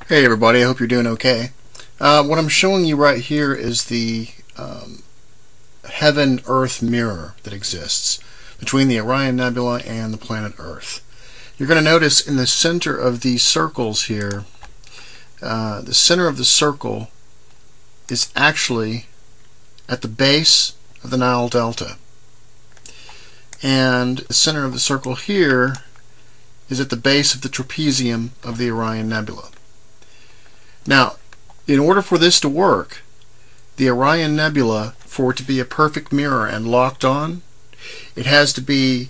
Hey everybody, I hope you're doing okay. What I'm showing you right here is the heaven-Earth mirror that exists between the Orion Nebula and the planet Earth. You're going to notice in the center of these circles here, the center of the circle is actually at the base of the Nile Delta. And the center of the circle here is at the base of the trapezium of the Orion Nebula. Now, in order for this to work, the Orion Nebula, for it to be a perfect mirror and locked on, it has to be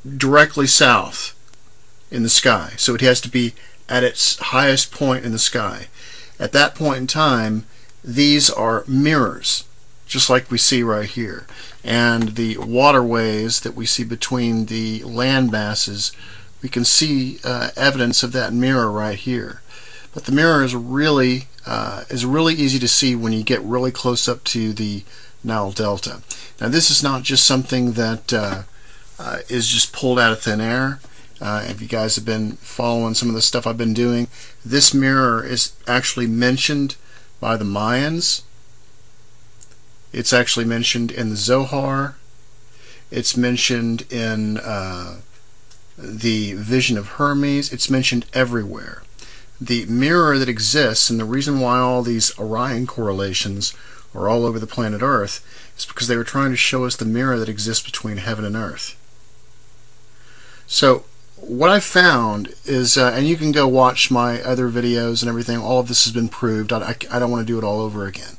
directly south in the sky. So it has to be at its highest point in the sky. At that point in time, these are mirrors, just like we see right here. And the waterways that we see between the land masses, we can see evidence of that mirror right here. But the mirror is really easy to see when you get really close up to the Nile Delta. Now this is not just something that is just pulled out of thin air. If you guys have been following some of the stuff I've been doing, this mirror is actually mentioned by the Mayans. It's actually mentioned in the Zohar. It's mentioned in the Vision of Hermes. It's mentioned everywhere. The mirror that exists, and the reason why all these Orion correlations are all over the planet Earth, is because they were trying to show us the mirror that exists between heaven and earth. So what I found is, and you can go watch my other videos and everything, all of this has been proved. I don't want to do it all over again.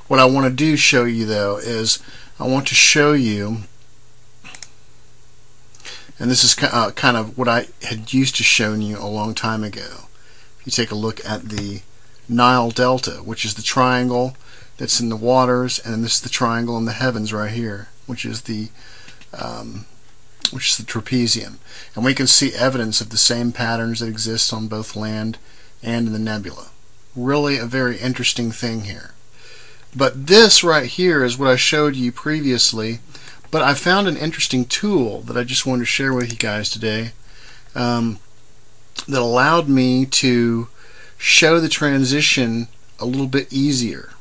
What I want to show you though is I want to show you, and this is kind of what I had used to shown you a long time ago. You take a look at the Nile Delta, which is the triangle that's in the waters, and this is the triangle in the heavens right here, which is the trapezium. And we can see evidence of the same patterns that exist on both land and in the nebula. Really a very interesting thing here. But this right here is what I showed you previously, but I found an interesting tool that I just wanted to share with you guys today. That allowed me to show the transition a little bit easier.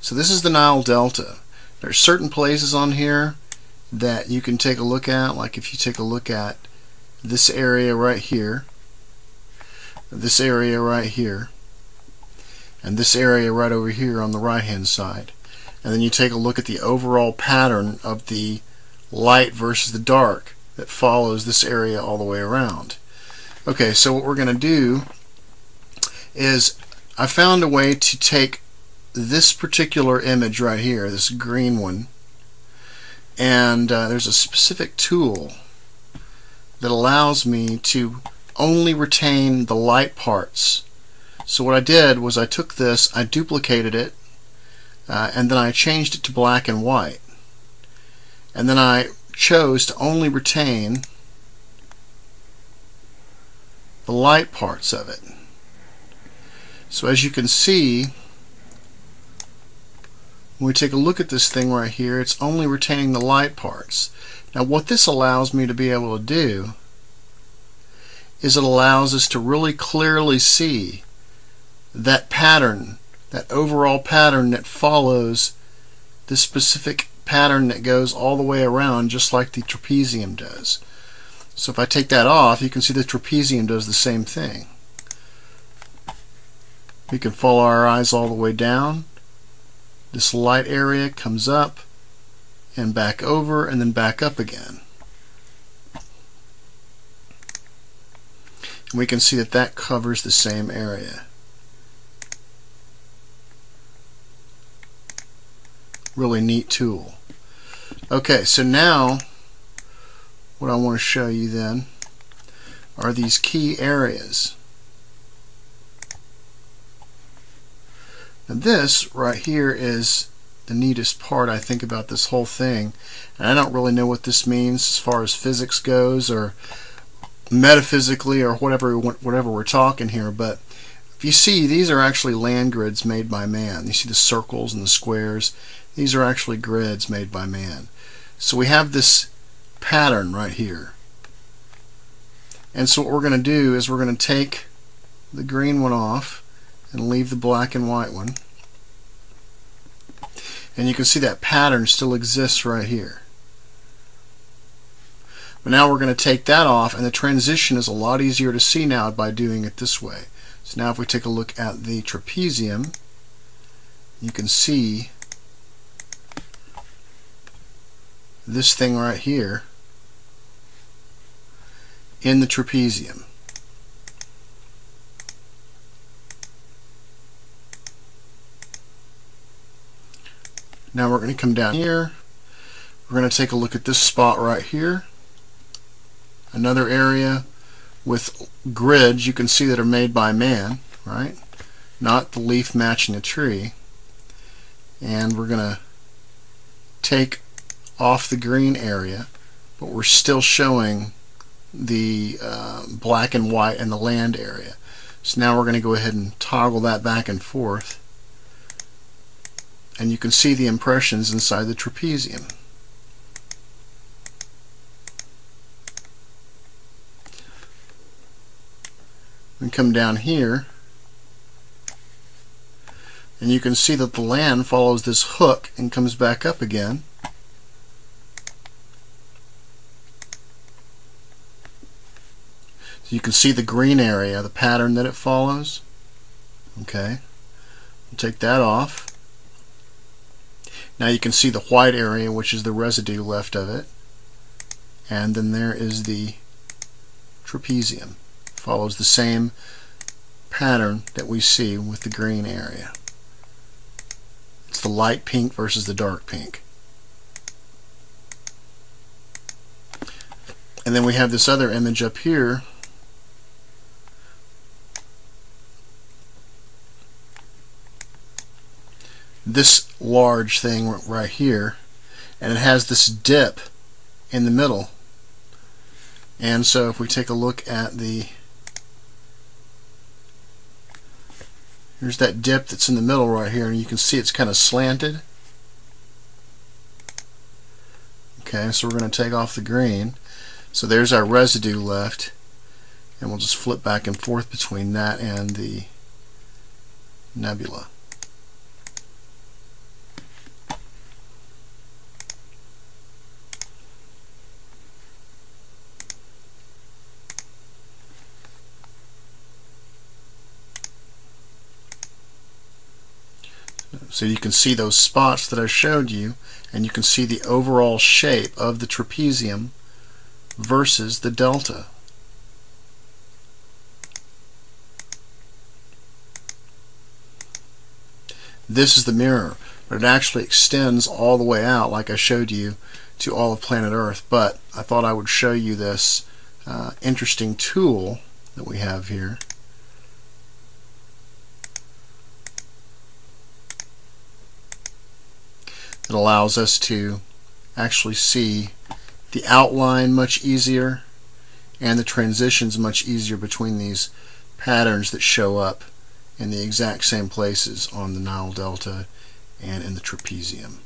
So this is the Nile Delta. There are certain places on here that you can take a look at, like if you take a look at this area right here, this area right here, and this area right over here on the right hand side, and then you take a look at the overall pattern of the light versus the dark that follows this area all the way around. Okay, so what we're going to do is I found a way to take this particular image right here, this green one, and there's a specific tool that allows me to only retain the light parts. So what I did was I took this, I duplicated it, and then I changed it to black and white. And then I chose to only retain the light parts of it. So as you can see, when we take a look at this thing right here, it's only retaining the light parts. Now what this allows me to be able to do is it allows us to really clearly see that pattern, that overall pattern that follows this specific pattern that goes all the way around, just like the trapezium does. So if I take that off, you can see the trapezium does the same thing. We can follow our eyes all the way down. This light area comes up and back over and then back up again. And we can see that that covers the same area. Really neat tool. Okay, so now what I want to show you then are these key areas. Now this right here is the neatest part, I think, about this whole thing. And I don't really know what this means as far as physics goes or metaphysically or whatever we're talking here, but if you see, these are actually land grids made by man. You see the circles and the squares. These are actually grids made by man. So we have this pattern right here. And so what we're going to do is we're going to take the green one off and leave the black and white one. And you can see that pattern still exists right here. But now we're going to take that off, and the transition is a lot easier to see now by doing it this way. So now if we take a look at the trapezium, you can see this thing right here in the trapezium. Now we're going to come down here. We're going to take a look at this spot right here. Another area with grids you can see that are made by man, right? Not the leaf matching a tree. And we're going to take off the green area, but we're still showing the black and white and the land area. So now we're going to go ahead and toggle that back and forth, and you can see the impressions inside the trapezium. We come down here, and you can see that the land follows this hook and comes back up again. So you can see the green area, the pattern that it follows. Okay, we'll take that off. Now you can see the white area, which is the residue left of it. And then there is the trapezium. Follows the same pattern that we see with the green area. It's the light pink versus the dark pink. And then we have this other image up here. This large thing right here, and it has this dip in the middle. And so if we take a look at here's that dip that's in the middle right here, and you can see it's kind of slanted. Okay, so we're going to take off the green. So there's our residue left, and we'll just flip back and forth between that and the nebula. So you can see those spots that I showed you, and you can see the overall shape of the trapezium versus the delta. This is the mirror, but it actually extends all the way out, like I showed you, to all of planet Earth. But I thought I would show you this interesting tool that we have here. It allows us to actually see the outline much easier and the transitions much easier between these patterns that show up in the exact same places on the Nile Delta and in the trapezium.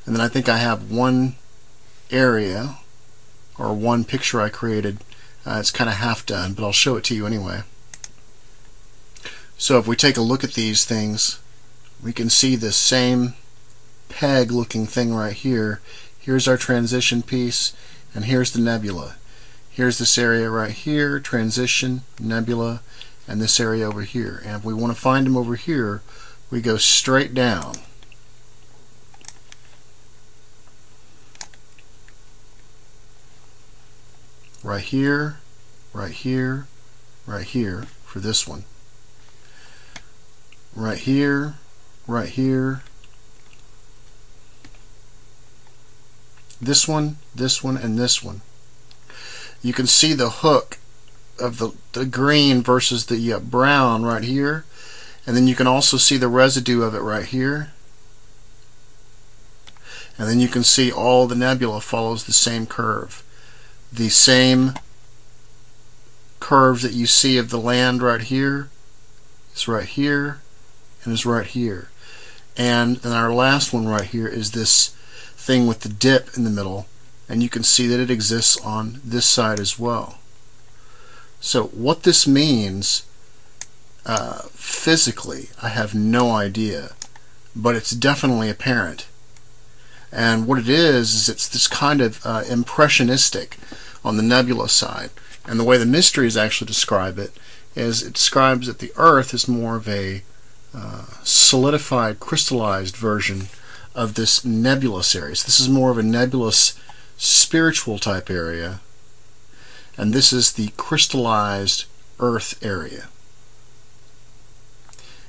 And then I think I have one area or one picture I created. It's kind of half done, but I'll show it to you anyway. So if we take a look at these things, we can see this same peg looking thing right here. Here's our transition piece, and here's the nebula. Here's this area right here, transition, nebula, and this area over here. And if we want to find them over here, we go straight down. Right here, right here, right here for this one. Right here, right here. This one, and this one. You can see the hook of the green versus the brown right here. And then you can also see the residue of it right here. And then you can see all the nebula follows the same curve. The same curves that you see of the land right here is right here and is right here. And then our last one right here is this thing with the dip in the middle, and you can see that it exists on this side as well. So what this means physically, I have no idea, but it's definitely apparent. And what it is it's this kind of impressionistic on the nebula side. And the way the mysteries actually describe it is it describes that the Earth is more of a solidified, crystallized version of this nebulous area. So this is more of a nebulous, spiritual type area, and this is the crystallized Earth area.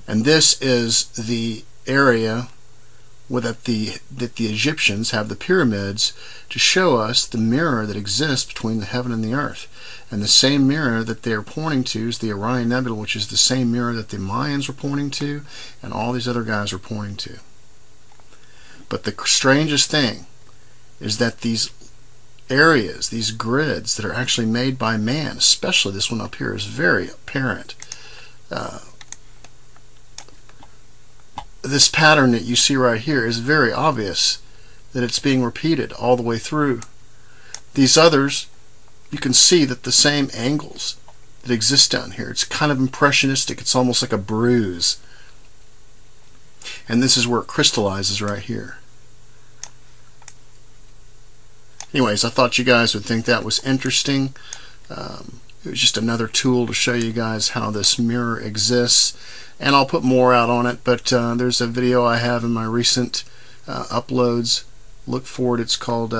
And this is the area that the Egyptians have the pyramids to show us the mirror that exists between the heaven and the earth. And the same mirror that they are pointing to is the Orion Nebula, which is the same mirror that the Mayans were pointing to and all these other guys are pointing to. But the strangest thing is that these areas, these grids that are actually made by man, especially this one up here, is very apparent. This pattern that you see right here is very obvious that it's being repeated all the way through. These others, you can see that the same angles that exist down here. It's kind of impressionistic. It's almost like a bruise. And this is where it crystallizes right here. Anyways, I thought you guys would think that was interesting. It was just another tool to show you guys how this mirror exists. And I'll put more out on it, but there's a video I have in my recent uploads. Look for it. It's called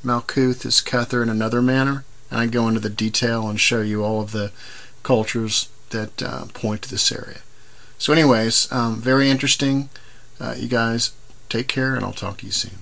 Malkuth is Kether in Another Manner. And I go into the detail and show you all of the cultures that point to this area. So anyways, very interesting. You guys take care, and I'll talk to you soon.